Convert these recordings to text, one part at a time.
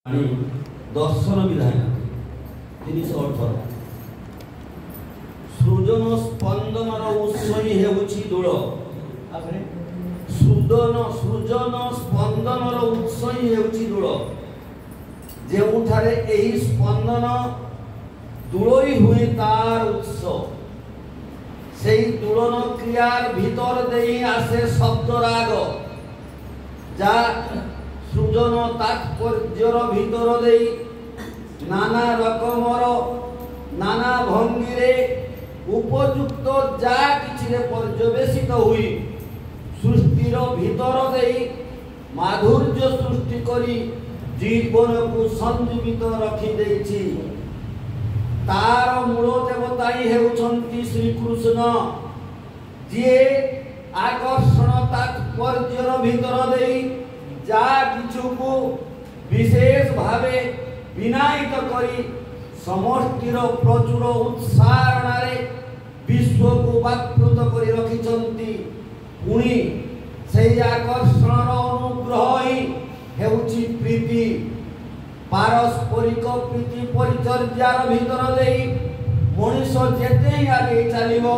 दर्शन विधान 318 सृजन स्पंदनर उत्स ही हेउछि दूल सृजन स्पंदनर उत्स ही हेउछि दूल जेउठारे एही स्पंदन दूलई हुए तार उत्स सेही दूलन क्रियार भीतर देई आसे शब्द राग जा सृजन तात्पर्यर भीतर दे नाना रकमर नाना भंगी उपयुक्त जा किछि पर्यवेसित हुई सृष्टिर भीतर दे माधुर्य सृष्टि करी जीवन को संजीवित रखी देछि। तार मूल देवता ही हेउछंती श्री कृष्ण जे आकर्षण तात्पर्यर भीतर दे जा किछु को विशेष भावे विनायित करी समष्टिर प्रचुर उत्साहणारे विश्व को व्यापृत करी रखिछंती। पुणी सेही आकर्षणर अनुग्रह ही हेउछि प्रीति पारस्परिक प्रीति परिचर्यार भीतर देई मनुष्य जेते आगे चलिबो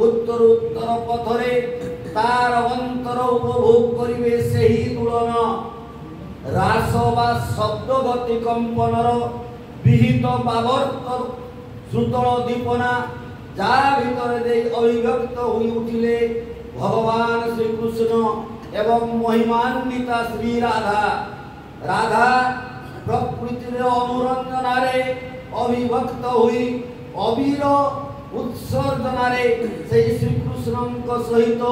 उत्तर उत्तर पथरे तार अंतर उपभोग करिवे सेही तुलन रास बा शब्द गति कंपनर विहित बावर्त श्रुतल दीपना जा भीतर दे अभिव्यक्त होई उठिले भगवान श्री कृष्ण एवं महिमान्विता श्री राधा राधा प्रकृतिर अनुरंजनारे अभिव्यक्त होई अबीर उत्सर्जनारे से श्री कृष्णଙ୍କ सहित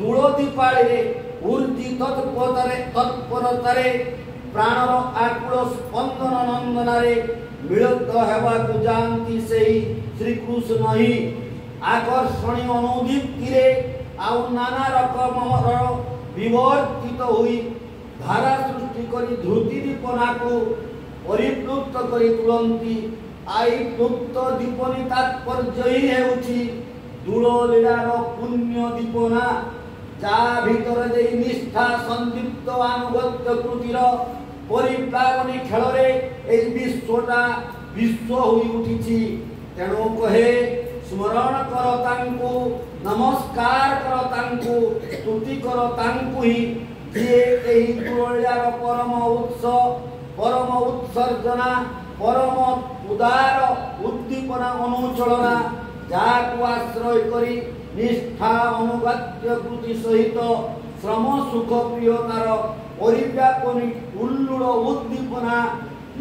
दूल दीपाळे ऊर्जी तत्परतारे प्राणर आकुल स्पंदन नंदनारे मिलित हेबाकु जानती सेही श्री कृष्ण ही आकर्षणीय अनुदीप्तिरे आउ नाना रकमर विवर्तित हुई धारा सृष्टि करी ध्रुति दीपना को परिप्लुत करी तुलंती। आई प्लुप्त दीपनी तात्पर्य ही हेउछि दूल लीलार पुण्य दीपना जा भीतर दे निष्ठा संदीप्त अनुगत्य कृतिर परिप्लावनी खेलरे ए विश्वटा विश्व होई उठिछि। तेणु कहे स्मरण कर तांकु नमस्कार कर तांकु स्तुति कर तांकु ही जे एही दूललीलार परम उत्सर्जना परम उदार उद्दीपना अनुचलना जाकु आश्रय करी निष्ठा अनुगत्य कृति सहित श्रम सुख प्रियतार परिव्यापनी उल्लुड़ उद्दीपना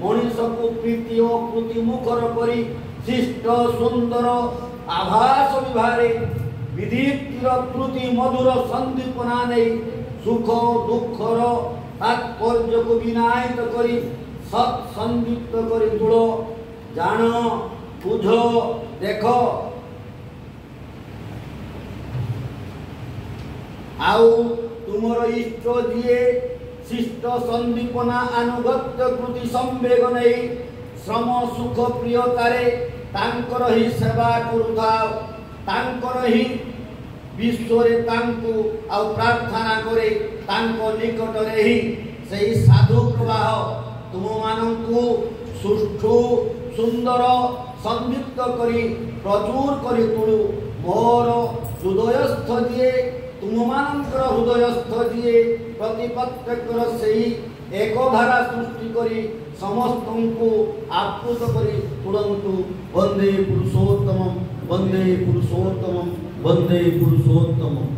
मनीष को प्रीति और कृति मुखर करी शिष्ट सुंदर आभास विभारे विदीप्तिर कृति मधुर संदीपना नहीं सुख दुखर तात्पर्य को विनायित करी सत संदीप्त करी तुलो जान बुझ देख आउ तुमर इष्ट दिए शिष्ट संदीपना अनुगत्य कृति संवेग नहीं श्रम सुख प्रियतारे तांकर ही सेवा करुथाओ तांकर ही विश्वरे तांकु आ प्रार्थना करे तांको निकटरे ही सेही साधु प्रवाह तुम मानंकु सुष्ठु सुंदर संदीप्त करी प्रचुर करी तुलु मोर हृदयस्थ दिए तुम मानंकर हृदयस्थ दिए प्रतिपत्तर सेही एक धारा सृष्टि करी समस्तंकु आप्लुत करी तुलंतु वंदे पुरुषोत्तमं वंदे पुरुषोत्तमं वंदे पुरुषोत्तमं।